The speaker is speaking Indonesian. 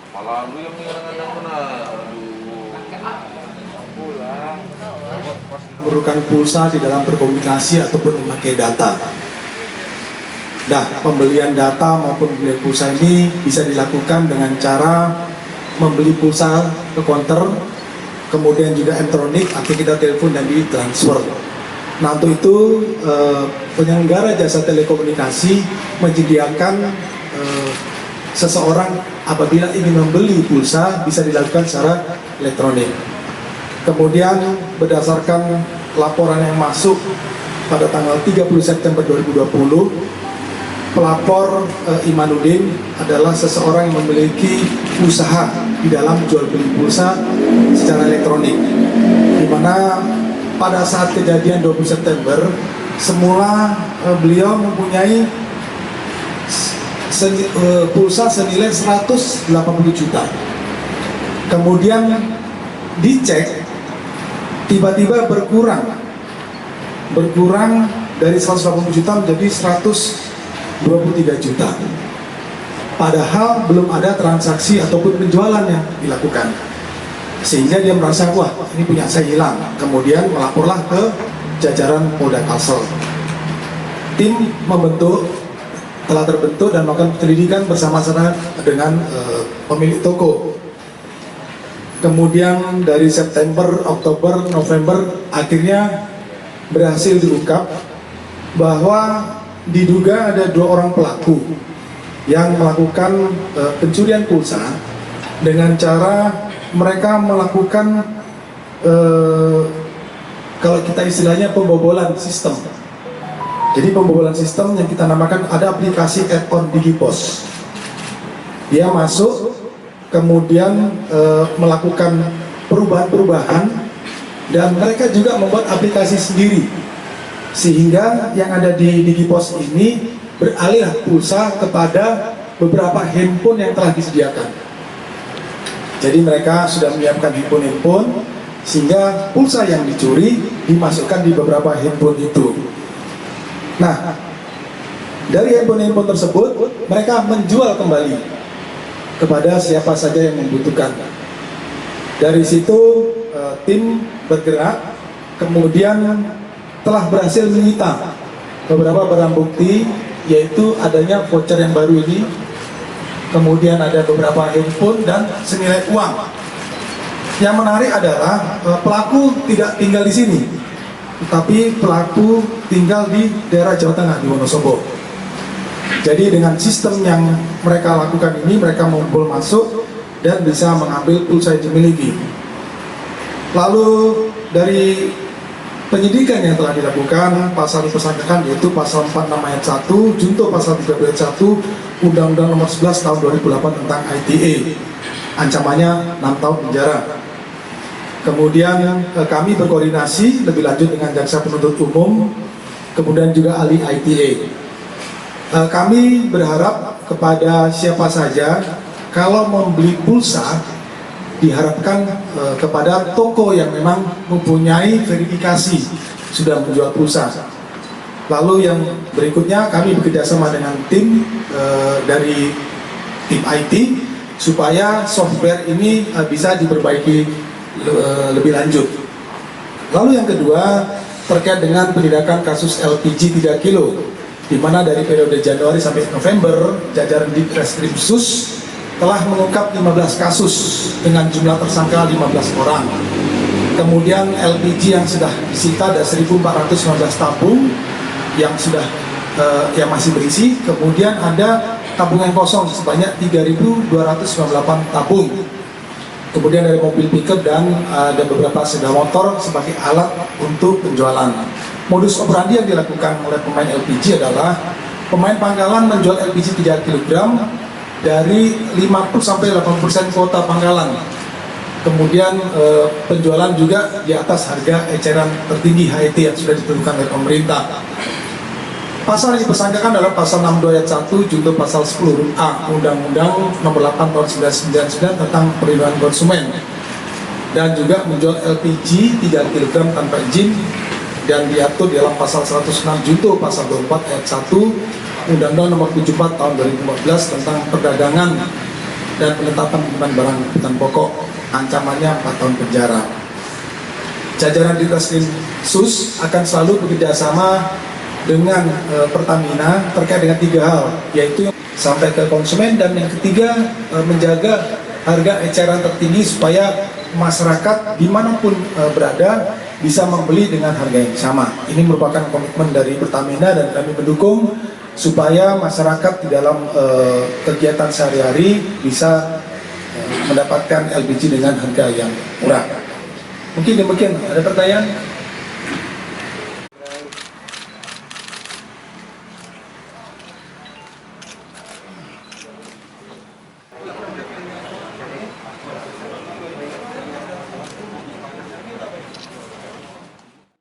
Malah lu yang kadang-kadang kena. Memerlukan pulsa di dalam berkomunikasi ataupun memakai data. Nah, pembelian data maupun pembelian pulsa ini bisa dilakukan dengan cara membeli pulsa ke konter, kemudian juga elektronik atau kita telepon dan ditransfer. Nah, untuk itu penyelenggara jasa telekomunikasi menyediakan seseorang apabila ingin membeli pulsa bisa dilakukan secara elektronik. Kemudian berdasarkan laporan yang masuk pada tanggal 30 September 2020, pelapor Imanuddin adalah seseorang yang memiliki usaha di dalam jual beli pulsa secara elektronik, di mana pada saat kejadian 20 September semula beliau mempunyai pulsa senilai 180 juta. Kemudian dicek, tiba-tiba berkurang dari 180 juta menjadi 123 juta. Padahal belum ada transaksi ataupun penjualan yang dilakukan. Sehingga dia merasa, wah ini punya saya hilang. Kemudian melaporlah ke jajaran Polda Kalsel. Tim telah terbentuk dan melakukan penyelidikan bersama-sama dengan pemilik toko. Kemudian dari September, Oktober, November akhirnya berhasil diungkap bahwa diduga ada 2 orang pelaku yang melakukan pencurian pulsa dengan cara mereka melakukan kalau kita istilahnya pembobolan sistem. Jadi pembobolan sistem yang kita namakan ada aplikasi add-on Digipos. Dia masuk, kemudian melakukan perubahan-perubahan, dan mereka juga membuat aplikasi sendiri, sehingga yang ada di Digipos ini beralih pulsa kepada beberapa handphone yang telah disediakan. Jadi mereka sudah menyiapkan handphone sehingga pulsa yang dicuri dimasukkan di beberapa handphone itu. Nah, dari handphone tersebut mereka menjual kembali kepada siapa saja yang membutuhkan. Dari situ tim bergerak, kemudian telah berhasil menyita beberapa barang bukti, yaitu adanya voucher yang baru ini, kemudian ada beberapa handphone dan senilai uang. Yang menarik adalah pelaku tidak tinggal di sini, tetapi pelaku tinggal di daerah Jawa Tengah, di Wonosobo. Jadi dengan sistem yang mereka lakukan ini, mereka mengumpul masuk dan bisa mengambil pulsa yang dimiliki. Lalu dari penyidikan yang telah dilakukan, pasal dipersangkakan yaitu pasal 46 ayat 1, junto pasal 13 ayat 1, Undang-Undang nomor 11 tahun 2008 tentang ITE. Ancamannya 6 tahun penjara. Kemudian kami berkoordinasi lebih lanjut dengan jaksa penuntut umum, kemudian juga ahli ITE. Kami berharap kepada siapa saja kalau membeli pulsa diharapkan kepada toko yang memang mempunyai verifikasi sudah menjual pulsa. Lalu yang berikutnya kami bekerjasama dengan tim dari tim IT supaya software ini bisa diperbaiki lebih lanjut. Lalu yang kedua terkait dengan penindakan kasus LPG 3 kilo, di mana dari periode Januari sampai November jajaran Ditreskrimsus telah mengungkap 15 kasus dengan jumlah tersangka 15 orang. Kemudian LPG yang sudah disita ada 1.415 tabung yang sudah yang masih berisi. Kemudian ada tabung yang kosong sebanyak 3.298 tabung. Kemudian dari mobil pickup dan ada beberapa sepeda motor sebagai alat untuk penjualan. Modus operandi yang dilakukan oleh pemain LPG adalah pemain pangkalan menjual LPG 3 kg dari 50-80% kuota pangkalan. Kemudian penjualan juga di atas harga eceran tertinggi HET yang sudah ditentukan oleh pemerintah. Pasal yang dipersangkakan adalah pasal 62 ayat 1 junto pasal 10A Undang-Undang nomor 8 tahun 1999 tentang perlindungan konsumen, dan juga menjual LPG 3 kg tanpa izin, dan diatur dalam pasal 106 junto pasal 24 ayat 1 Undang-Undang Nomor 74 Tahun 2014 tentang perdagangan dan penetapan bukan barang kebutuhan pokok, ancamannya 4 tahun penjara. Jajaran di Reskrim Sus akan selalu bekerjasama dengan Pertamina terkait dengan 3 hal, yaitu sampai ke konsumen, dan yang ketiga menjaga harga eceran tertinggi supaya masyarakat dimanapun berada bisa membeli dengan harga yang sama. Ini merupakan komitmen dari Pertamina dan kami mendukung supaya masyarakat di dalam kegiatan sehari-hari bisa mendapatkan LPG dengan harga yang murah. Mungkin demikian. Ada pertanyaan?